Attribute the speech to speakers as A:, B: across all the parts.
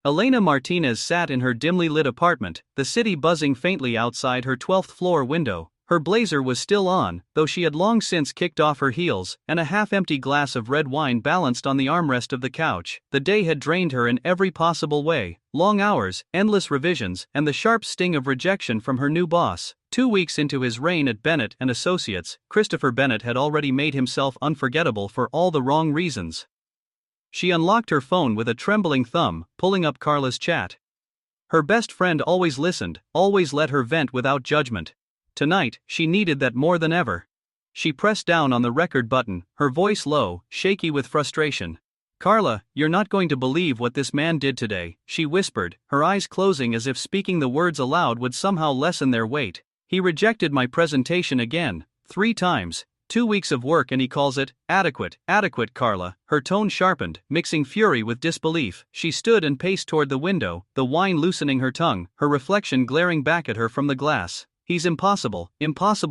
A: Elena Martinez sat in her dimly lit apartment, the city buzzing faintly outside her 12th floor window. Her blazer was still on, though she had long since kicked off her heels, and a half-empty glass of red wine balanced on the armrest of the couch. The day had drained her in every possible way: long hours, endless revisions, and the sharp sting of rejection from her new boss. 2 weeks into his reign at Bennett and Associates, Christopher Bennett had already made himself unforgettable for all the wrong reasons. She unlocked her phone with a trembling thumb, pulling up Carla's chat. Her best friend always listened, always let her vent without judgment. Tonight, she needed that more than ever. She pressed down on the record button, her voice low, shaky with frustration. "Carla, you're not going to believe what this man did today," she whispered, her eyes closing as if speaking the words aloud would somehow lessen their weight. "He rejected my presentation again, 3 times. 2 weeks of work and he calls it adequate." Adequate, Carla. Her tone sharpened, mixing fury with disbelief. She stood and paced toward the window, the wine loosening her tongue, her reflection glaring back at her from the glass. "He's impossible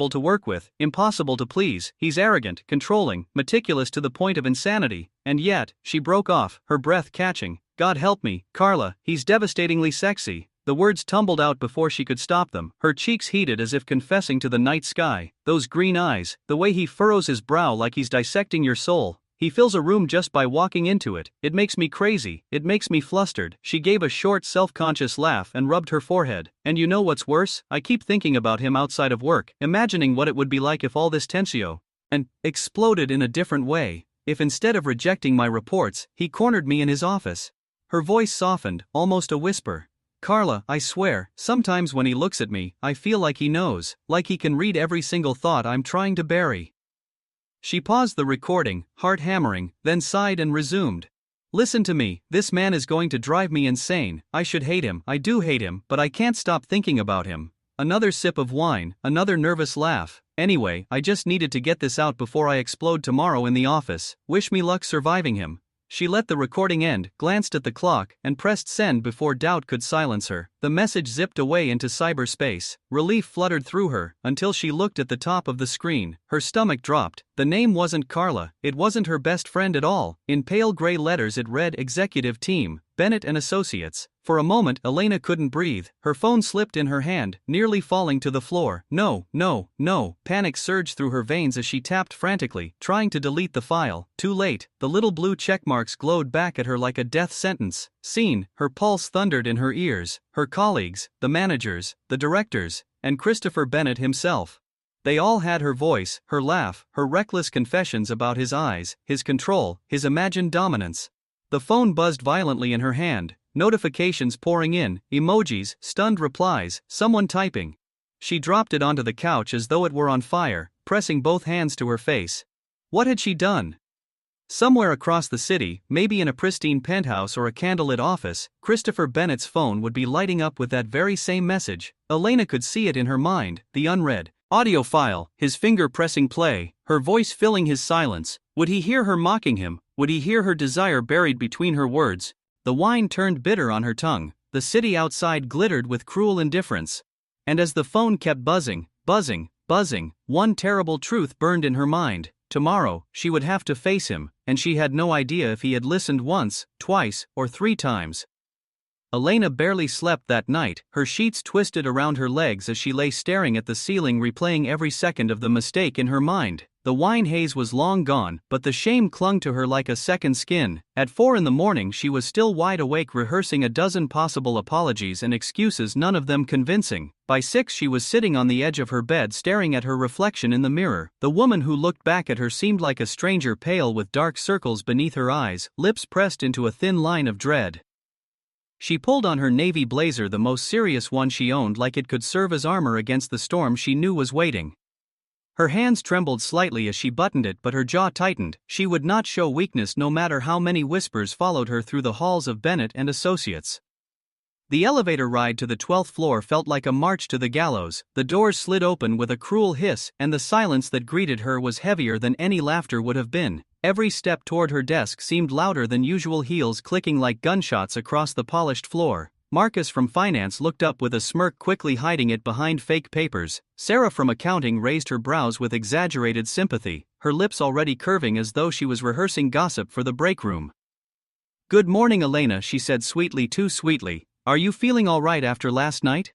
A: to work with, impossible to please. He's arrogant, controlling, meticulous to the point of insanity." And yet, she broke off, her breath catching. "God help me, Carla, he's devastatingly sexy." The words tumbled out before she could stop them, her cheeks heated as if confessing to the night sky. "Those green eyes, the way he furrows his brow like he's dissecting your soul. He fills a room just by walking into it. It makes me crazy, it makes me flustered." She gave a short self-conscious laugh and rubbed her forehead. "And you know what's worse? I keep thinking about him outside of work, imagining what it would be like if all this tensio and exploded in a different way. If instead of rejecting my reports, he cornered me in his office." Her voice softened, almost a whisper. "Carla, I swear, sometimes when he looks at me, I feel like he knows, like he can read every single thought I'm trying to bury." She paused the recording, heart hammering, then sighed and resumed. "Listen to me, this man is going to drive me insane. I should hate him, I do hate him, but I can't stop thinking about him." Another sip of wine, another nervous laugh. "Anyway, I just needed to get this out before I explode tomorrow in the office. Wish me luck surviving him." She let the recording end, glanced at the clock, and pressed send before doubt could silence her. The message zipped away into cyberspace. Relief fluttered through her, until she looked at the top of the screen. Her stomach dropped. The name wasn't Carla, it wasn't her best friend at all. In pale gray letters it read Executive Team, Bennett and Associates. For a moment Elena couldn't breathe, her phone slipped in her hand, nearly falling to the floor. No. Panic surged through her veins as she tapped frantically, trying to delete the file. Too late, the little blue checkmarks glowed back at her like a death sentence. Seen, her pulse thundered in her ears. Her colleagues, the managers, the directors, and Christopher Bennett himself. They all had her voice, her laugh, her reckless confessions about his eyes, his control, his imagined dominance. The phone buzzed violently in her hand, notifications pouring in, emojis, stunned replies, someone typing. She dropped it onto the couch as though it were on fire, pressing both hands to her face. What had she done? Somewhere across the city, maybe in a pristine penthouse or a candlelit office, Christopher Bennett's phone would be lighting up with that very same message. Elena could see it in her mind, the unread audio file, his finger pressing play, her voice filling his silence. Would he hear her mocking him? Would he hear her desire buried between her words? The wine turned bitter on her tongue, the city outside glittered with cruel indifference. And as the phone kept buzzing, one terrible truth burned in her mind. Tomorrow, she would have to face him, and she had no idea if he had listened once, twice, or 3 times. Elena barely slept that night, her sheets twisted around her legs as she lay staring at the ceiling, replaying every second of the mistake in her mind. The wine haze was long gone, but the shame clung to her like a second skin. At 4 in the morning she was still wide awake, rehearsing a dozen possible apologies and excuses, none of them convincing. By 6 she was sitting on the edge of her bed staring at her reflection in the mirror. The woman who looked back at her seemed like a stranger, pale with dark circles beneath her eyes, lips pressed into a thin line of dread. She pulled on her navy blazer, the most serious one she owned, like it could serve as armor against the storm she knew was waiting. Her hands trembled slightly as she buttoned it, but her jaw tightened. She would not show weakness no matter how many whispers followed her through the halls of Bennett and Associates. The elevator ride to the 12th floor felt like a march to the gallows. The doors slid open with a cruel hiss, and the silence that greeted her was heavier than any laughter would have been. Every step toward her desk seemed louder than usual, heels clicking like gunshots across the polished floor. Marcus from finance looked up with a smirk, quickly hiding it behind fake papers. Sarah from accounting raised her brows with exaggerated sympathy, her lips already curving as though she was rehearsing gossip for the break room. Good morning, Elena, she said sweetly, too sweetly. Are you feeling all right after last night?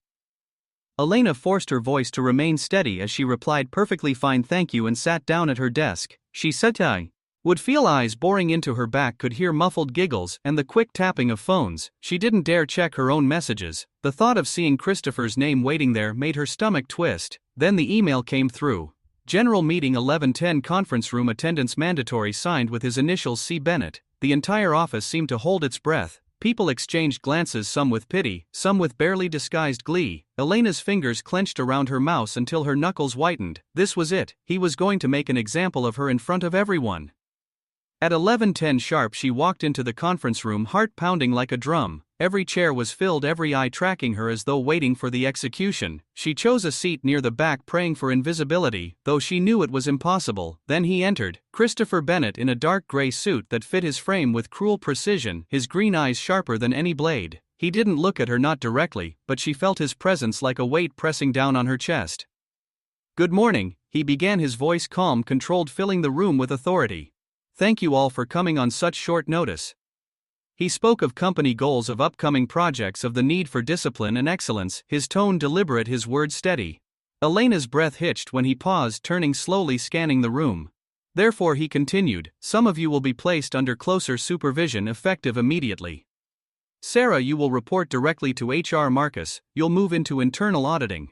A: Elena forced her voice to remain steady as she replied perfectly fine thank you and sat down at her desk. She said I would feel eyes boring into her back, could hear muffled giggles and the quick tapping of phones. She didn't dare check her own messages. The thought of seeing Christopher's name waiting there made her stomach twist. Then the email came through. General meeting 11:10, conference room attendance mandatory, signed with his initials C. Bennett. The entire office seemed to hold its breath. People exchanged glances, some with pity, some with barely disguised glee. Elena's fingers clenched around her mouse until her knuckles whitened. This was it. He was going to make an example of her in front of everyone. At 11:10 sharp she walked into the conference room, heart pounding like a drum. Every chair was filled, every eye tracking her as though waiting for the execution. She chose a seat near the back, praying for invisibility, though she knew it was impossible. Then he entered, Christopher Bennett, in a dark gray suit that fit his frame with cruel precision, his green eyes sharper than any blade. He didn't look at her, not directly, but she felt his presence like a weight pressing down on her chest. Good morning, he began, his voice calm, controlled, filling the room with authority. Thank you all for coming on such short notice. He spoke of company goals, of upcoming projects, of the need for discipline and excellence, his tone deliberate, his words steady. Elena's breath hitched when he paused, turning slowly, scanning the room. Therefore, he continued, some of you will be placed under closer supervision, effective immediately. Sarah, you will report directly to HR. Marcus, you'll move into internal auditing.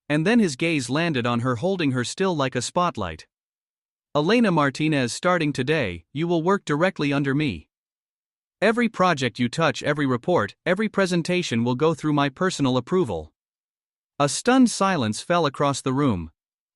A: And then his gaze landed on her, holding her still like a spotlight. Elena Martinez, starting today, you will work directly under me. Every project you touch, every report, every presentation will go through my personal approval. A stunned silence fell across the room.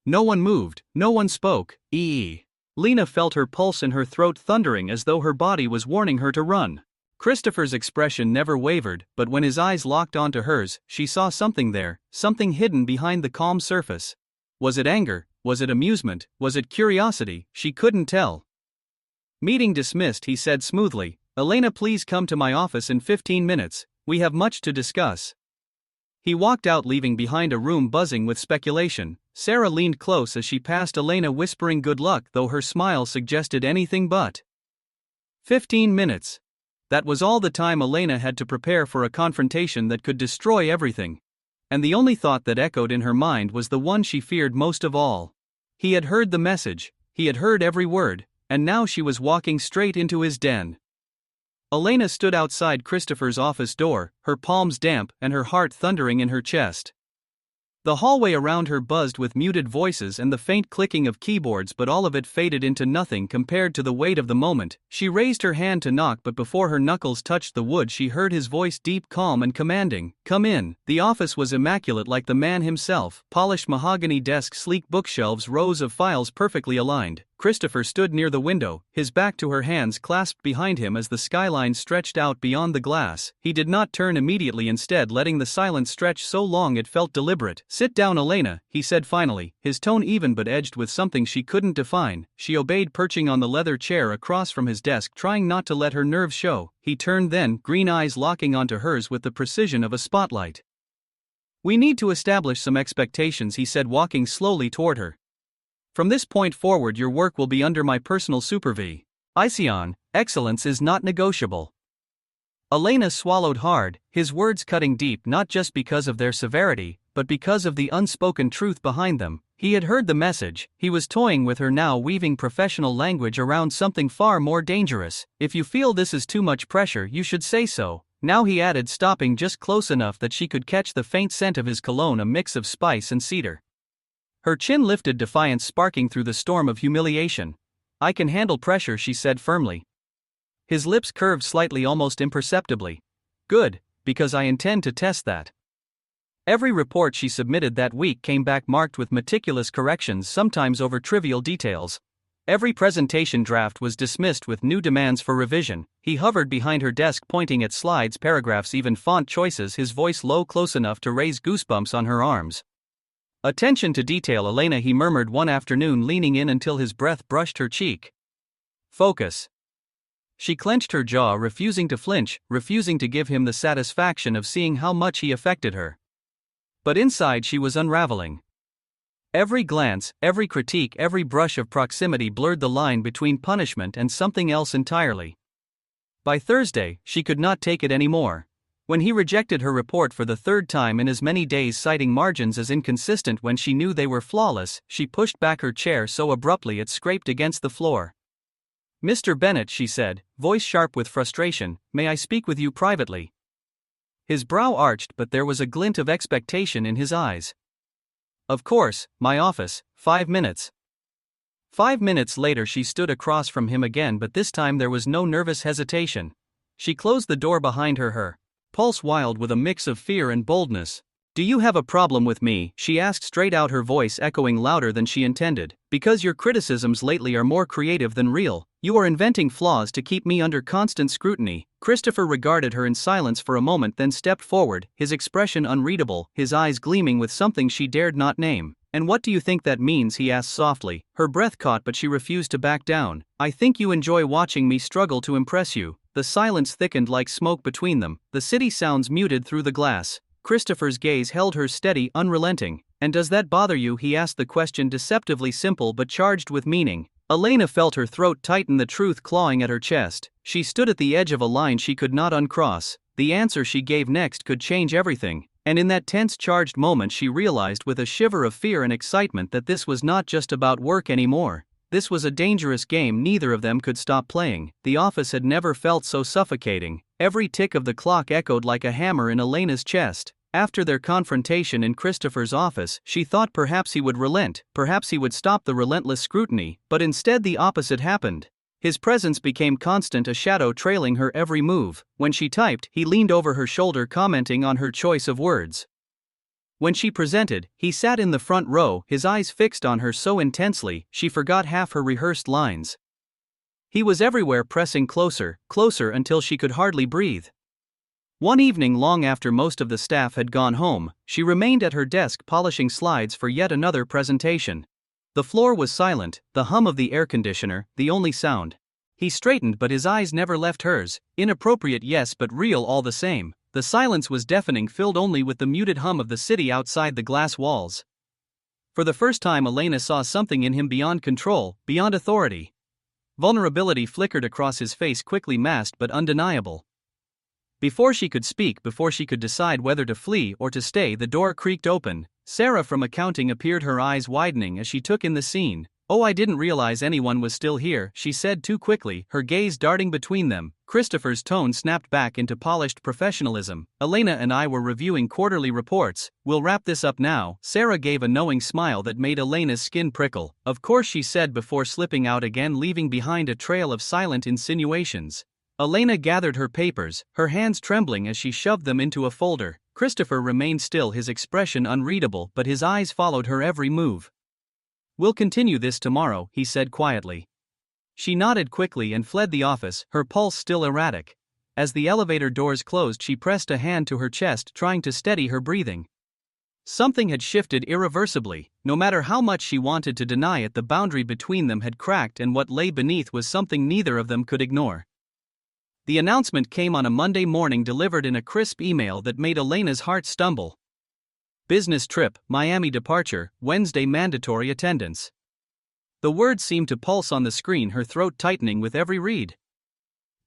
A: No one moved, no one spoke. Lena felt her pulse in her throat thundering, as though her body was warning her to run. Christopher's expression never wavered, but when his eyes locked onto hers, she saw something there, something hidden behind the calm surface. Was it anger? Was it amusement? Was it curiosity? She couldn't tell. Meeting dismissed, he said smoothly. Elena, please come to my office in 15 minutes. We have much to discuss. He walked out, leaving behind a room buzzing with speculation. Sarah leaned close as she passed Elena, whispering good luck, though her smile suggested anything but. 15 minutes. That was all the time Elena had to prepare for a confrontation that could destroy everything. And the only thought that echoed in her mind was the one she feared most of all. He had heard the message, he had heard every word, and now she was walking straight into his den. Elena stood outside Christopher's office door, her palms damp and her heart thundering in her chest. The hallway around her buzzed with muted voices and the faint clicking of keyboards, but all of it faded into nothing compared to the weight of the moment. She raised her hand to knock, but before her knuckles touched the wood she heard his voice, deep, calm and commanding. Come in. The office was immaculate, like the man himself. Polished mahogany desk, sleek bookshelves, rows of files perfectly aligned. Christopher stood near the window, his back to her, hands clasped behind him as the skyline stretched out beyond the glass. He did not turn immediately, instead letting the silence stretch so long it felt deliberate. Sit down, Elena, he said finally, his tone even but edged with something she couldn't define. She obeyed, perching on the leather chair across from his desk, trying not to let her nerves show. He turned then, green eyes locking onto hers with the precision of a spotlight. We need to establish some expectations, he said, walking slowly toward her. From this point forward your work will be under my personal supervision. Excellence is not negotiable. Elena swallowed hard, his words cutting deep, not just because of their severity, but because of the unspoken truth behind them. He had heard the message, he was toying with her now, weaving professional language around something far more dangerous. If you feel this is too much pressure, you should say so. Now, he added, stopping just close enough that she could catch the faint scent of his cologne, a mix of spice and cedar. Her chin lifted, defiance sparking through the storm of humiliation. I can handle pressure, she said firmly. His lips curved slightly, almost imperceptibly. Good, because I intend to test that. Every report she submitted that week came back marked with meticulous corrections, sometimes over trivial details. Every presentation draft was dismissed with new demands for revision. He hovered behind her desk, pointing at slides, paragraphs, even font choices, his voice low, close enough to raise goosebumps on her arms. Attention to detail, Elena, he murmured one afternoon, leaning in until his breath brushed her cheek. Focus. She clenched her jaw, refusing to flinch, refusing to give him the satisfaction of seeing how much he affected her. But inside she was unraveling. Every glance, every critique, every brush of proximity blurred the line between punishment and something else entirely. By Thursday, she could not take it anymore. When he rejected her report for the third time in as many days, citing margins as inconsistent when she knew they were flawless, she pushed back her chair so abruptly it scraped against the floor. "Mr. Bennett," she said, voice sharp with frustration, "may I speak with you privately?" His brow arched, but there was a glint of expectation in his eyes. "Of course, my office, 5 minutes." 5 minutes later she stood across from him again, but this time there was no nervous hesitation. She closed the door behind her pulse wild with a mix of fear and boldness. "Do you have a problem with me?" she asked straight out, her voice echoing louder than she intended. "Because your criticisms lately are more creative than real. You are inventing flaws to keep me under constant scrutiny." Christopher regarded her in silence for a moment, then stepped forward, his expression unreadable, his eyes gleaming with something she dared not name. "And what do you think that means?" he asked softly. Her breath caught, but she refused to back down. "I think you enjoy watching me struggle to impress you." The silence thickened like smoke between them, the city sounds muted through the glass. Christopher's gaze held her steady, unrelenting. "And does that bother you?" he asked, the question deceptively simple but charged with meaning. Elena felt her throat tighten, the truth clawing at her chest. She stood at the edge of a line she could not uncross. The answer she gave next could change everything, and in that tense, charged moment she realized with a shiver of fear and excitement that this was not just about work anymore. This was a dangerous game neither of them could stop playing. The office had never felt so suffocating. Every tick of the clock echoed like a hammer in Elena's chest. After their confrontation in Christopher's office, she thought perhaps he would relent, perhaps he would stop the relentless scrutiny, but instead the opposite happened. His presence became constant, a shadow trailing her every move. When she typed, he leaned over her shoulder, commenting on her choice of words. When she presented, he sat in the front row, his eyes fixed on her so intensely she forgot half her rehearsed lines. He was everywhere, pressing closer, closer until she could hardly breathe. One evening, long after most of the staff had gone home, she remained at her desk polishing slides for yet another presentation. The floor was silent, the hum of the air conditioner, the only sound. He straightened, but his eyes never left hers. Inappropriate, yes, but real all the same. The silence was deafening, filled only with the muted hum of the city outside the glass walls. For the first time Elena saw something in him beyond control, beyond authority. Vulnerability flickered across his face, quickly masked but undeniable. Before she could speak, before she could decide whether to flee or to stay, the door creaked open. Sarah from accounting appeared, her eyes widening as she took in the scene. "Oh, I didn't realize anyone was still here," she said too quickly, her gaze darting between them. Christopher's tone snapped back into polished professionalism. "Elena and I were reviewing quarterly reports. We'll wrap this up now." Sarah gave a knowing smile that made Elena's skin prickle. "Of course," she said before slipping out again, leaving behind a trail of silent insinuations. Elena gathered her papers, her hands trembling as she shoved them into a folder. Christopher remained still, his expression unreadable, but his eyes followed her every move. "We'll continue this tomorrow," he said quietly. She nodded quickly and fled the office, her pulse still erratic. As the elevator doors closed, she pressed a hand to her chest, trying to steady her breathing. Something had shifted irreversibly. No matter how much she wanted to deny it, the boundary between them had cracked, and what lay beneath was something neither of them could ignore. The announcement came on a Monday morning, delivered in a crisp email that made Elena's heart stumble. Business trip, Miami departure, Wednesday mandatory attendance. The words seemed to pulse on the screen, her throat tightening with every read.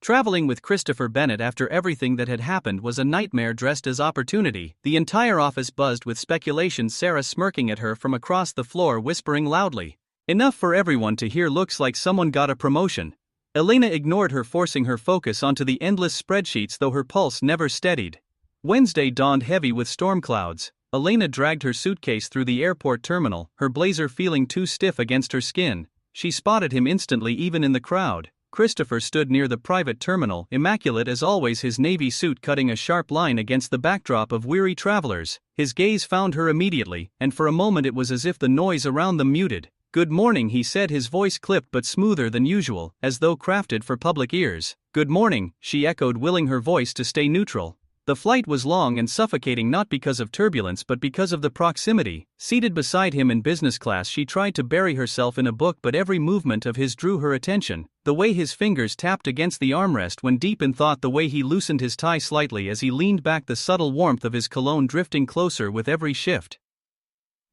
A: Traveling with Christopher Bennett after everything that had happened was a nightmare dressed as opportunity. The entire office buzzed with speculation, Sarah smirking at her from across the floor, whispering loudly. Enough for everyone to hear. "Looks like someone got a promotion." Elena ignored her, forcing her focus onto the endless spreadsheets, though her pulse never steadied. Wednesday dawned heavy with storm clouds. Elena dragged her suitcase through the airport terminal, her blazer feeling too stiff against her skin. She spotted him instantly, even in the crowd. Christopher stood near the private terminal, immaculate as always, his navy suit cutting a sharp line against the backdrop of weary travelers. His gaze found her immediately, and for a moment it was as if the noise around them muted. "Good morning," he said, his voice clipped but smoother than usual, as though crafted for public ears. "Good morning," she echoed, willing her voice to stay neutral. The flight was long and suffocating, not because of turbulence but because of the proximity. Seated beside him in business class, she tried to bury herself in a book, but every movement of his drew her attention. The way his fingers tapped against the armrest when deep in thought, the way he loosened his tie slightly as he leaned back, the subtle warmth of his cologne drifting closer with every shift.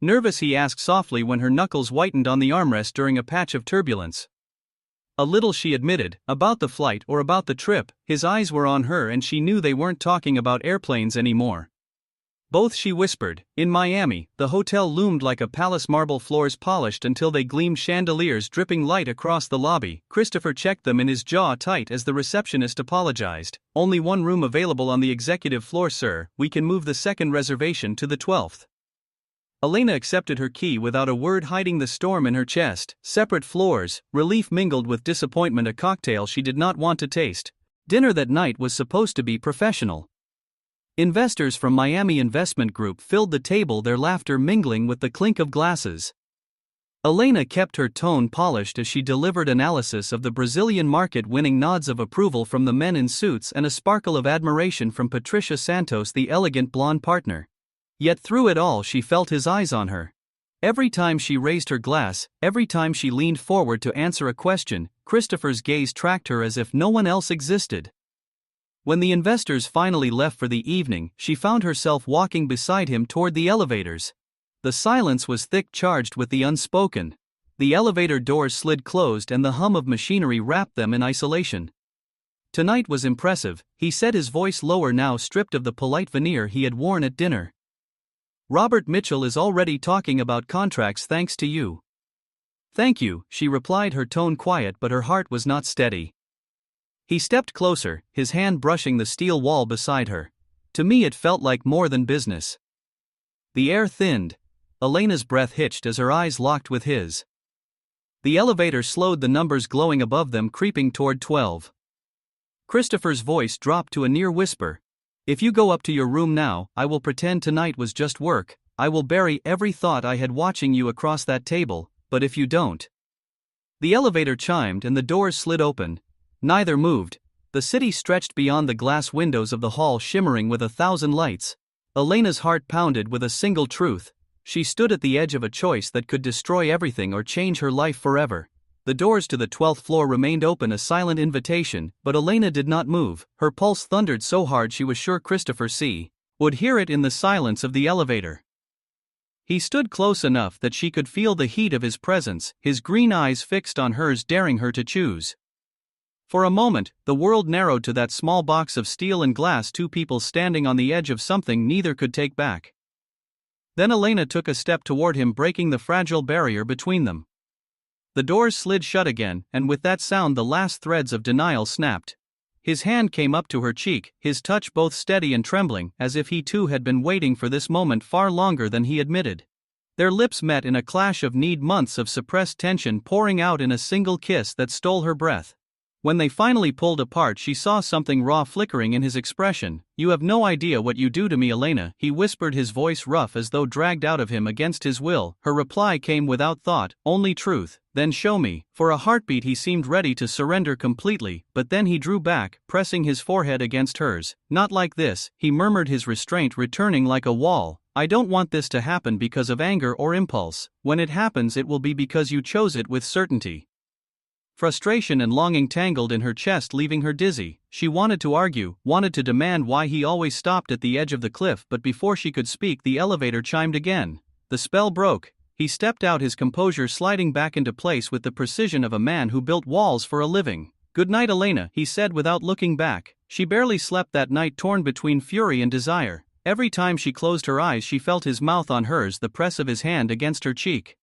A: "Nervous?" he asked softly when her knuckles whitened on the armrest during a patch of turbulence. A little, she admitted, about the flight or about the trip. His eyes were on her and she knew they weren't talking about airplanes anymore. Both, she whispered. In Miami, the hotel loomed like a palace, marble floors polished until they gleamed, chandeliers dripping light across the lobby. Christopher checked them in, his jaw tight as the receptionist apologized. Only one room available on the executive floor, sir. We can move the second reservation to the 12th. Elena accepted her key without a word, hiding the storm in her chest. Separate floors, relief mingled with disappointment, a cocktail she did not want to taste. Dinner that night was supposed to be professional. Investors from Miami Investment Group filled the table, their laughter mingling with the clink of glasses. Elena kept her tone polished as she delivered analysis of the Brazilian market, winning nods of approval from the men in suits and a sparkle of admiration from Patricia Santos, the elegant blonde partner. Yet through it all she felt his eyes on her. Every time she raised her glass, every time she leaned forward to answer a question, Christopher's gaze tracked her as if no one else existed. When the investors finally left for the evening, she found herself walking beside him toward the elevators. The silence was thick, charged with the unspoken. The elevator doors slid closed and the hum of machinery wrapped them in isolation. Tonight was impressive, he said, his voice lower now, stripped of the polite veneer he had worn at dinner. Robert Mitchell is already talking about contracts thanks to you. Thank you, she replied, her tone quiet but her heart was not steady. He stepped closer, his hand brushing the steel wall beside her. To me it felt like more than business. The air thinned. Elena's breath hitched as her eyes locked with his. The elevator slowed, the numbers glowing above them, creeping toward 12. Christopher's voice dropped to a near whisper. If you go up to your room now, I will pretend tonight was just work. I will bury every thought I had watching you across that table, but if you don't. The elevator chimed and the doors slid open. Neither moved. The city stretched beyond the glass windows of the hall, shimmering with 1,000 lights. Elena's heart pounded with a single truth. She stood at the edge of a choice that could destroy everything or change her life forever. The doors to the 12th floor remained open, a silent invitation, but Elena did not move. Her pulse thundered so hard she was sure Christopher would hear it in the silence of the elevator. He stood close enough that she could feel the heat of his presence, his green eyes fixed on hers, daring her to choose. For a moment, the world narrowed to that small box of steel and glass, two people standing on the edge of something neither could take back. Then Elena took a step toward him, breaking the fragile barrier between them. The doors slid shut again, and with that sound the last threads of denial snapped. His hand came up to her cheek, his touch both steady and trembling, as if he too had been waiting for this moment far longer than he admitted. Their lips met in a clash of need, months of suppressed tension pouring out in a single kiss that stole her breath. When they finally pulled apart, she saw something raw flickering in his expression. You have no idea what you do to me, Elena, he whispered, his voice rough as though dragged out of him against his will. Her reply came without thought, only truth. Then show me. For a heartbeat he seemed ready to surrender completely, but then he drew back, pressing his forehead against hers. Not like this, he murmured, his restraint returning like a wall. I don't want this to happen because of anger or impulse. When it happens, it will be because you chose it with certainty. Frustration and longing tangled in her chest, leaving her dizzy. She wanted to argue, wanted to demand why he always stopped at the edge of the cliff, but before she could speak, the elevator chimed again. The spell broke. He stepped out, his composure sliding back into place with the precision of a man who built walls for a living. Good night, Elena, he said without looking back. She barely slept that night, torn between fury and desire. Every time she closed her eyes, she felt his mouth on hers, the press of his hand against her cheek.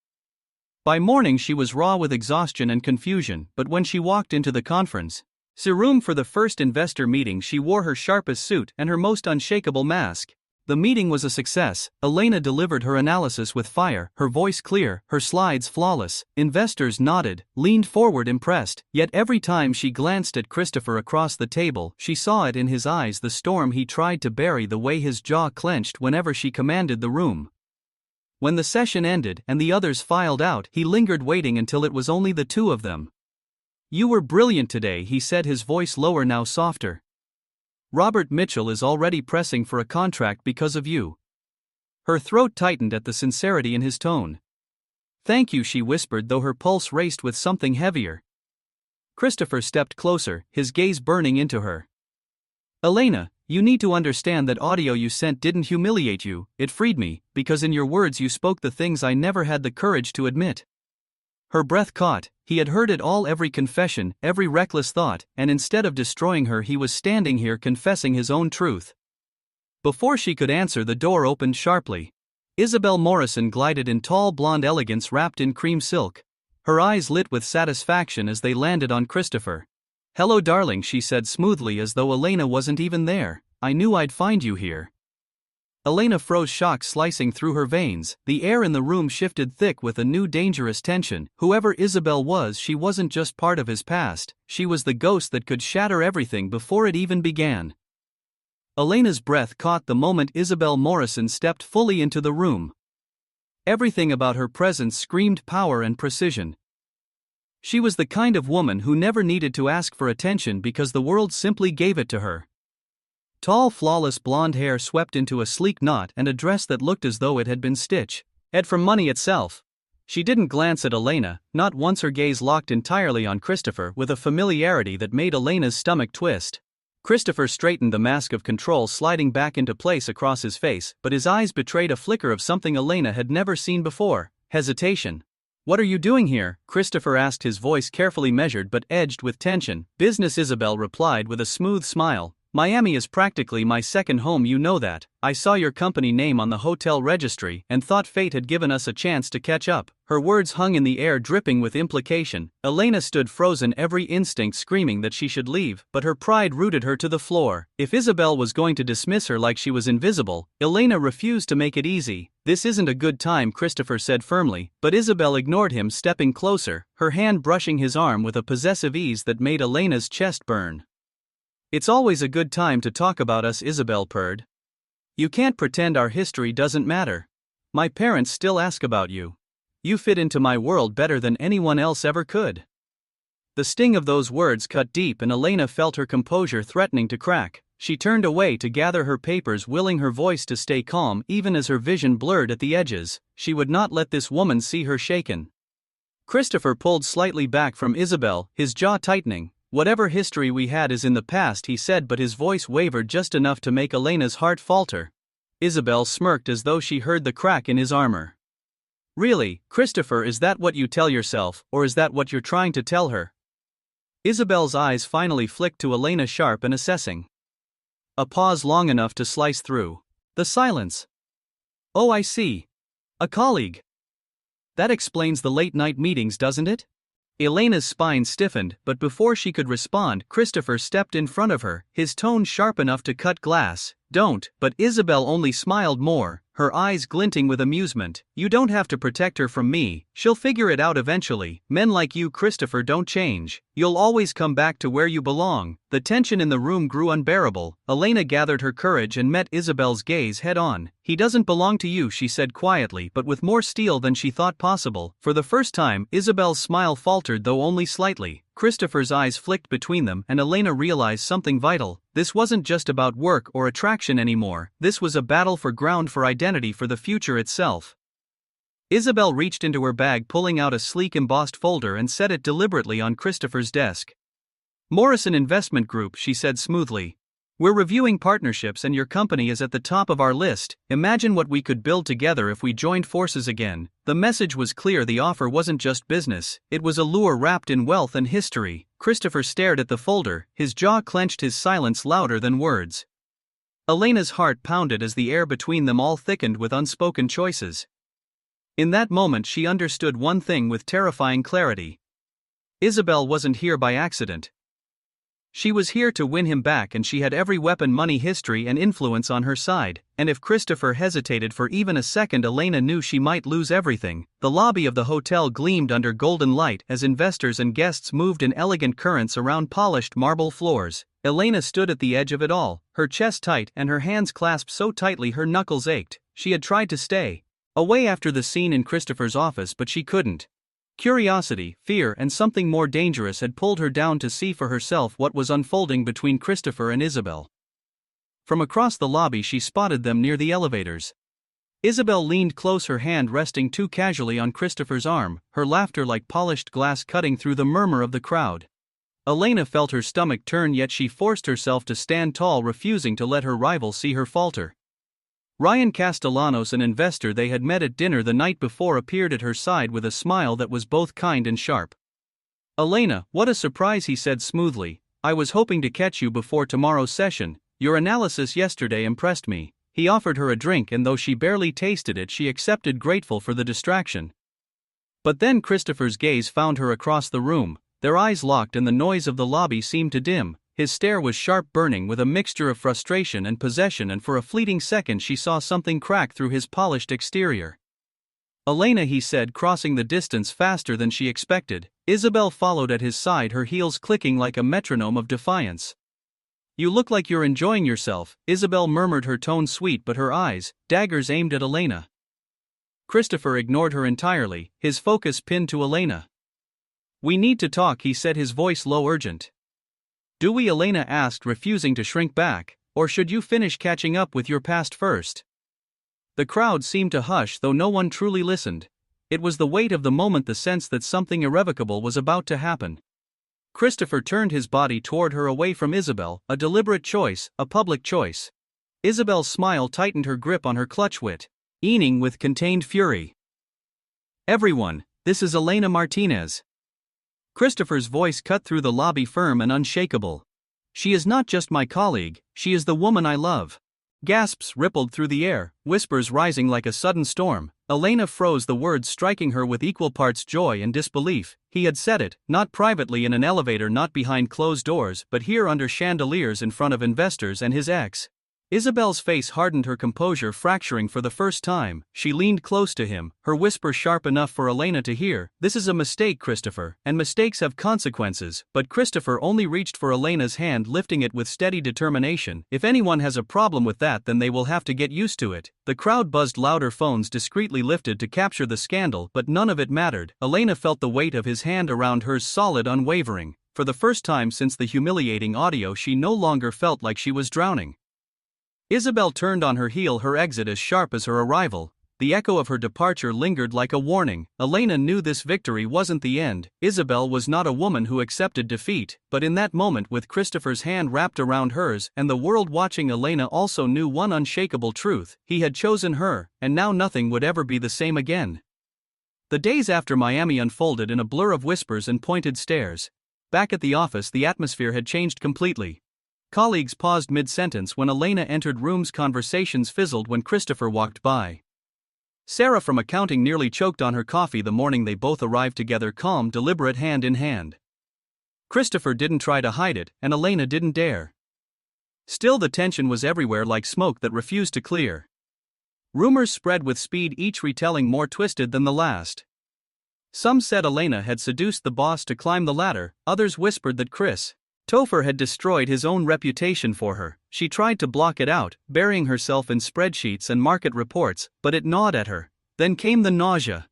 A: By morning she was raw with exhaustion and confusion, but when she walked into the conference room for the first investor meeting, she wore her sharpest suit and her most unshakable mask. The meeting was a success. Elena delivered her analysis with fire, her voice clear, her slides flawless. Investors nodded, leaned forward impressed, yet every time she glanced at Christopher across the table, she saw it in his eyes, the storm he tried to bury, the way his jaw clenched whenever she commanded the room. When the session ended and the others filed out, he lingered, waiting until it was only the two of them. You were brilliant today, he said, his voice lower now, softer. Robert Mitchell is already pressing for a contract because of you. Her throat tightened at the sincerity in his tone. Thank you, she whispered, though her pulse raced with something heavier. Christopher stepped closer, his gaze burning into her. Elena, you need to understand that audio you sent didn't humiliate you, it freed me, because in your words you spoke the things I never had the courage to admit. Her breath caught, He had heard it all, every confession, every reckless thought, and instead of destroying her, he was standing here confessing his own truth. Before she could answer, the door opened sharply. Isabel Morrison glided in tall blonde elegance wrapped in cream silk. Her eyes lit with satisfaction as they landed on Christopher. "Hello, darling," she said smoothly as though Elena wasn't even there. "I knew I'd find you here." Elena froze, shock slicing through her veins. The air in the room shifted thick with a new dangerous tension. Whoever Isabel was, she wasn't just part of his past, she was the ghost that could shatter everything before it even began. Elena's breath caught the moment Isabel Morrison stepped fully into the room. Everything about her presence screamed power and precision. She was the kind of woman who never needed to ask for attention because the world simply gave it to her. Tall, flawless blonde hair swept into a sleek knot and a dress that looked as though it had been stitched from money itself. She didn't glance at Elena, not once, her gaze locked entirely on Christopher with a familiarity that made Elena's stomach twist. Christopher straightened, the mask of control sliding back into place across his face, but his eyes betrayed a flicker of something Elena had never seen before: hesitation. "What are you doing here?" Christopher asked, his voice carefully measured but edged with tension. "Business," Isabel replied with a smooth smile. "Miami is practically my second home, you know that. I saw your company name on the hotel registry and thought fate had given us a chance to catch up." Her words hung in the air, dripping with implication. Elena stood frozen, every instinct screaming that she should leave, but her pride rooted her to the floor. If Isabel was going to dismiss her like she was invisible, Elena refused to make it easy. "This isn't a good time," Christopher said firmly, but Isabel ignored him, stepping closer, her hand brushing his arm with a possessive ease that made Elena's chest burn. "It's always a good time to talk about us," Isabel purred. "You can't pretend our history doesn't matter. My parents still ask about you. You fit into my world better than anyone else ever could." The sting of those words cut deep, and Elena felt her composure threatening to crack. She turned away to gather her papers, willing her voice to stay calm even as her vision blurred at the edges. She would not let this woman see her shaken. Christopher pulled slightly back from Isabel, his jaw tightening. "Whatever history we had is in the past," he said, but his voice wavered just enough to make Elena's heart falter. Isabel smirked as though she heard the crack in his armor. "Really, Christopher, is that what you tell yourself, or is that what you're trying to tell her?" Isabel's eyes finally flicked to Elena, sharp and assessing. A pause long enough to slice through the silence. "Oh, I see. A colleague. That explains the late-night meetings, doesn't it?" Elena's spine stiffened, but before she could respond, Christopher stepped in front of her, his tone sharp enough to cut glass. "Don't," but Isabel only smiled more, her eyes glinting with amusement. "You don't have to protect her from me, she'll figure it out eventually. Men like you, Christopher, don't change. You'll always come back to where you belong." The tension in the room grew unbearable. Elena gathered her courage and met Isabel's gaze head on. "He doesn't belong to you," she said quietly, but with more steel than she thought possible. For the first time, Isabel's smile faltered, though only slightly. Christopher's eyes flicked between them, and Elena realized something vital. This wasn't just about work or attraction anymore. This was a battle for ground, for identity, for the future itself. Isabel reached into her bag, pulling out a sleek embossed folder and set it deliberately on Christopher's desk. "Morrison Investment Group," she said smoothly. "We're reviewing partnerships and your company is at the top of our list. Imagine what we could build together if we joined forces again." The message was clear. The offer wasn't just business, it was a lure wrapped in wealth and history. Christopher stared at the folder, his jaw clenched, his silence louder than words. Elena's heart pounded as the air between them all thickened with unspoken choices. In that moment she understood one thing with terrifying clarity. Isabel wasn't here by accident. She was here to win him back, and she had every weapon, money, history, and influence on her side. And if Christopher hesitated for even a second, Elena knew she might lose everything. The lobby of the hotel gleamed under golden light as investors and guests moved in elegant currents around polished marble floors. Elena stood at the edge of it all, her chest tight and her hands clasped so tightly her knuckles ached. She had tried to stay away after the scene in Christopher's office, but she couldn't. Curiosity, fear, and something more dangerous had pulled her down to see for herself what was unfolding between Christopher and Isabel. From across the lobby she spotted them near the elevators. Isabel leaned close, her hand resting too casually on Christopher's arm, her laughter like polished glass cutting through the murmur of the crowd. Elena felt her stomach turn, yet she forced herself to stand tall, refusing to let her rival see her falter. Ryan Castellanos, an investor they had met at dinner the night before, appeared at her side with a smile that was both kind and sharp. Elena, what a surprise, he said smoothly. I was hoping to catch you before tomorrow's session. Your analysis yesterday impressed me. He offered her a drink, and though she barely tasted it, she accepted, grateful for the distraction. But then Christopher's gaze found her across the room. Their eyes locked and the noise of the lobby seemed to dim. His stare was sharp, burning with a mixture of frustration and possession, and for a fleeting second she saw something crack through his polished exterior. Elena, he said, crossing the distance faster than she expected. Isabel followed at his side, her heels clicking like a metronome of defiance. You look like you're enjoying yourself, Isabel murmured, her tone sweet but her eyes, daggers aimed at Elena. Christopher ignored her entirely, his focus pinned to Elena. We need to talk, he said, his voice low, urgent. Do we? Elena asked, refusing to shrink back, or should you finish catching up with your past first? The crowd seemed to hush, though no one truly listened. It was the weight of the moment, the sense that something irrevocable was about to happen. Christopher turned his body toward her, away from Isabel, a deliberate choice, a public choice. Isabel's smile tightened her grip on her clutch, wit, eating with contained fury. Everyone, this is Elena Martinez. Christopher's voice cut through the lobby, firm and unshakable. She is not just my colleague, she is the woman I love. Gasps rippled through the air, whispers rising like a sudden storm. Elena froze, the words striking her with equal parts joy and disbelief. He had said it, not privately in an elevator, not behind closed doors, but here under chandeliers in front of investors and his ex. Isabel's face hardened, her composure fracturing for the first time. She leaned close to him, her whisper sharp enough for Elena to hear. This is a mistake, Christopher, and mistakes have consequences. But Christopher only reached for Elena's hand, lifting it with steady determination. If anyone has a problem with that, then they will have to get used to it. The crowd buzzed louder, phones discreetly lifted to capture the scandal, but none of it mattered. Elena felt the weight of his hand around hers, solid, unwavering. For the first time since the humiliating audio, she no longer felt like she was drowning. Isabel turned on her heel, her exit as sharp as her arrival. The echo of her departure lingered like a warning. Elena knew this victory wasn't the end. Isabel was not a woman who accepted defeat, but in that moment, with Christopher's hand wrapped around hers, and the world watching, Elena also knew one unshakable truth: he had chosen her, and now nothing would ever be the same again. The days after Miami unfolded in a blur of whispers and pointed stares. Back at the office, the atmosphere had changed completely. Colleagues paused mid-sentence when Elena entered rooms, conversations fizzled when Christopher walked by. Sarah from accounting nearly choked on her coffee the morning they both arrived together, calm, deliberate, hand in hand. Christopher didn't try to hide it, and Elena didn't dare. Still, the tension was everywhere, like smoke that refused to clear. Rumors spread with speed, each retelling more twisted than the last. Some said Elena had seduced the boss to climb the ladder, others whispered that Chris Topher had destroyed his own reputation for her. She tried to block it out, burying herself in spreadsheets and market reports, but it gnawed at her. Then came the nausea.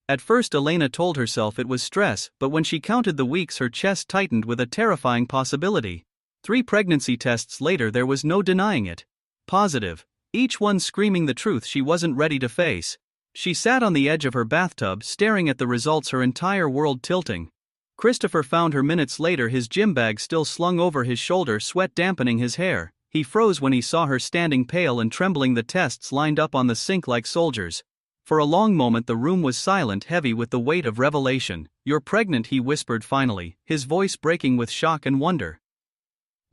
A: At first Elena told herself it was stress, but when she counted the weeks, her chest tightened with a terrifying possibility. 3 pregnancy tests later, there was no denying it. Positive. Each one screaming the truth she wasn't ready to face. She sat on the edge of her bathtub, staring at the results, her entire world tilting. Christopher found her minutes later, his gym bag still slung over his shoulder, sweat dampening his hair. He froze when he saw her standing pale and trembling, the tests lined up on the sink like soldiers. For a long moment the room was silent, heavy with the weight of revelation. "You're pregnant," he whispered finally, his voice breaking with shock and wonder.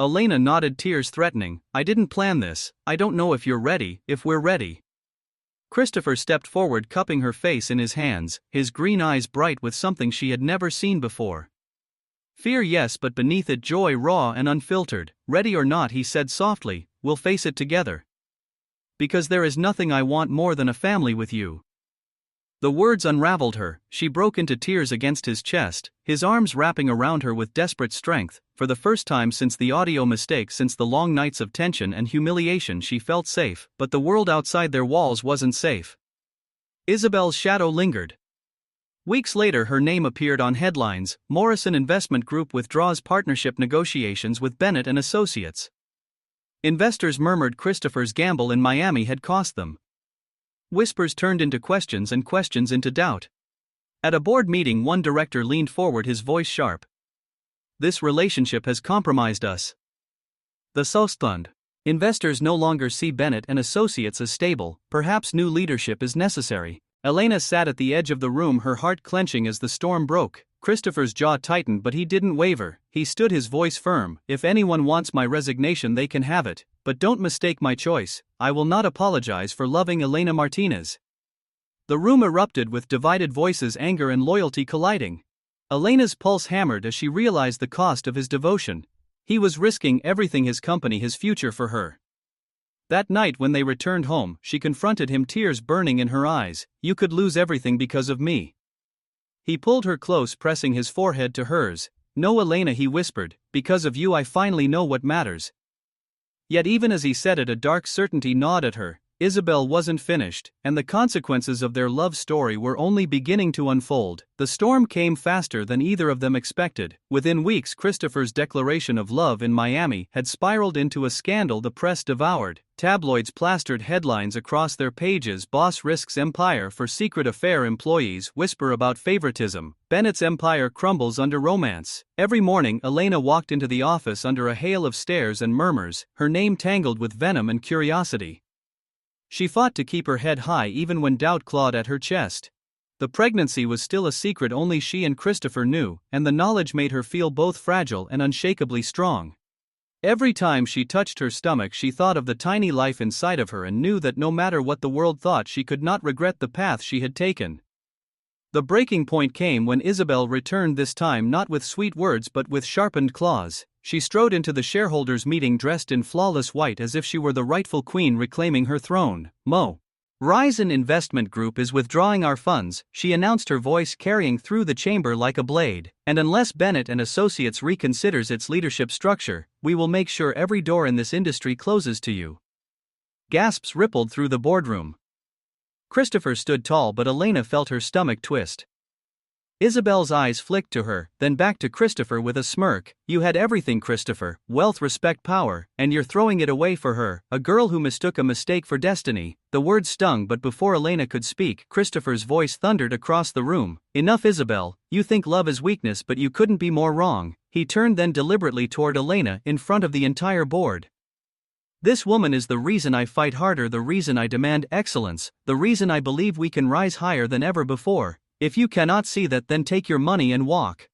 A: Elena nodded, tears threatening. "I didn't plan this. I don't know if you're ready, if we're ready." Christopher stepped forward, cupping her face in his hands, his green eyes bright with something she had never seen before. Fear, yes, but beneath it joy, raw and unfiltered. "Ready or not," he said softly, "we'll face it together. Because there is nothing I want more than a family with you." The words unraveled her. She broke into tears against his chest, his arms wrapping around her with desperate strength. For the first time since the audio mistake, since the long nights of tension and humiliation, she felt safe, but the world outside their walls wasn't safe. Isabel's shadow lingered. Weeks later her name appeared on headlines: Morrison Investment Group withdraws partnership negotiations with Bennett and Associates. Investors murmured Christopher's gamble in Miami had cost them. Whispers turned into questions and questions into doubt. At a board meeting one director leaned forward, his voice sharp. "This relationship has compromised us. The Southland investors no longer see Bennett and Associates as stable. Perhaps new leadership is necessary." Elena sat at the edge of the room, her heart clenching as the storm broke. Christopher's jaw tightened, but he didn't waver. He stood, his voice firm. "If anyone wants my resignation, they can have it, but don't mistake my choice. I will not apologize for loving Elena Martinez." The room erupted with divided voices, anger and loyalty colliding. Elena's pulse hammered as she realized the cost of his devotion. He was risking everything: his company, his future, for her. That night when they returned home, she confronted him, tears burning in her eyes. "You could lose everything because of me." He pulled her close, pressing his forehead to hers. "No, Elena," he whispered, "because of you I finally know what matters." Yet even as he said it, a dark certainty gnawed at her. Isabel wasn't finished, and the consequences of their love story were only beginning to unfold. The storm came faster than either of them expected. Within weeks, Christopher's declaration of love in Miami had spiraled into a scandal the press devoured. Tabloids plastered headlines across their pages: "Boss risks empire for secret affair, employees whisper about favoritism, Bennett's empire crumbles under romance." Every morning, Elena walked into the office under a hail of stares and murmurs, her name tangled with venom and curiosity. She fought to keep her head high even when doubt clawed at her chest. The pregnancy was still a secret only she and Christopher knew, and the knowledge made her feel both fragile and unshakably strong. Every time she touched her stomach, she thought of the tiny life inside of her and knew that no matter what the world thought, she could not regret the path she had taken. The breaking point came when Isabel returned, this time not with sweet words but with sharpened claws. She strode into the shareholders' meeting dressed in flawless white, as if she were the rightful queen reclaiming her throne. "Mo. Horizon Investment Group is withdrawing our funds," she announced, her voice carrying through the chamber like a blade. "And unless Bennett and Associates reconsiders its leadership structure, we will make sure every door in this industry closes to you." Gasps rippled through the boardroom. Christopher stood tall, but Elena felt her stomach twist. Isabel's eyes flicked to her, then back to Christopher with a smirk. "You had everything, Christopher: wealth, respect, power, and you're throwing it away for her, a girl who mistook a mistake for destiny." The words stung, but before Elena could speak, Christopher's voice thundered across the room. "Enough, Isabel. You think love is weakness, but you couldn't be more wrong." He turned then deliberately toward Elena, in front of the entire board. "This woman is the reason I fight harder, the reason I demand excellence, the reason I believe we can rise higher than ever before. If you cannot see that, then take your money and walk."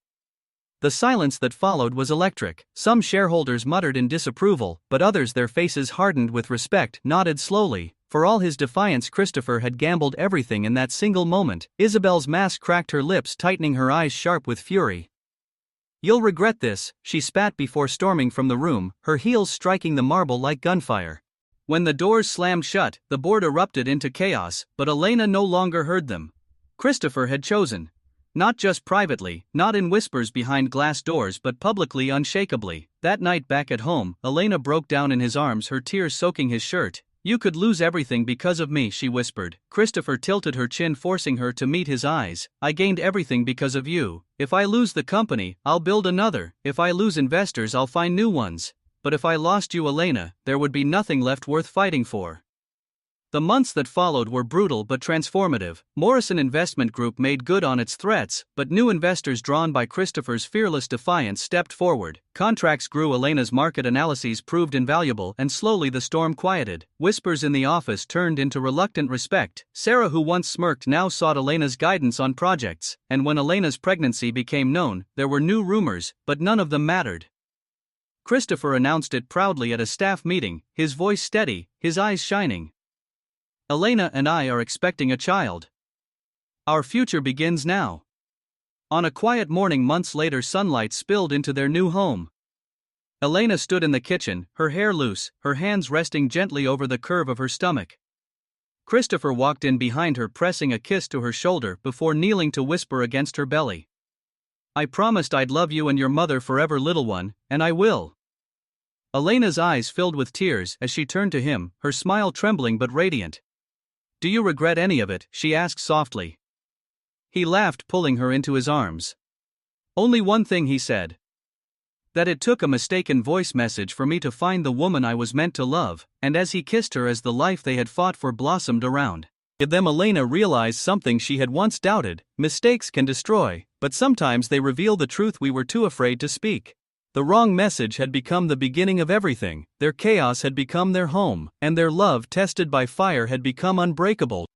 A: The silence that followed was electric. Some shareholders muttered in disapproval, but others, their faces hardened with respect, nodded slowly. For all his defiance, Christopher had gambled everything in that single moment. Isabel's mask cracked, her lips tightening, her eyes sharp with fury. "You'll regret this," she spat before storming from the room, her heels striking the marble like gunfire. When the doors slammed shut, the board erupted into chaos, but Elena no longer heard them. Christopher had chosen. Not just privately, not in whispers behind glass doors, but publicly, unshakably. That night back at home, Elena broke down in his arms, her tears soaking his shirt. "You could lose everything because of me," she whispered. Christopher tilted her chin, forcing her to meet his eyes. "I gained everything because of you. If I lose the company, I'll build another. If I lose investors, I'll find new ones. But if I lost you, Elena, there would be nothing left worth fighting for." The months that followed were brutal but transformative. Morrison Investment Group made good on its threats, but new investors drawn by Christopher's fearless defiance stepped forward. Contracts grew, Elena's market analyses proved invaluable, and slowly the storm quieted. Whispers in the office turned into reluctant respect. Sarah, who once smirked, now sought Elena's guidance on projects, and when Elena's pregnancy became known, there were new rumors, but none of them mattered. Christopher announced it proudly at a staff meeting, his voice steady, his eyes shining. "Elena and I are expecting a child. Our future begins now." On a quiet morning months later, sunlight spilled into their new home. Elena stood in the kitchen, her hair loose, her hands resting gently over the curve of her stomach. Christopher walked in behind her, pressing a kiss to her shoulder before kneeling to whisper against her belly. "I promised I'd love you and your mother forever, little one, and I will." Elena's eyes filled with tears as she turned to him, her smile trembling but radiant. "Do you regret any of it?" she asked softly. He laughed, pulling her into his arms. "Only one thing," he said. "That it took a mistaken voice message for me to find the woman I was meant to love." And as he kissed her, as the life they had fought for blossomed around them, Elena realized something she had once doubted: mistakes can destroy, but sometimes they reveal the truth we were too afraid to speak. The wrong message had become the beginning of everything. Their chaos had become their home, and their love, tested by fire, had become unbreakable.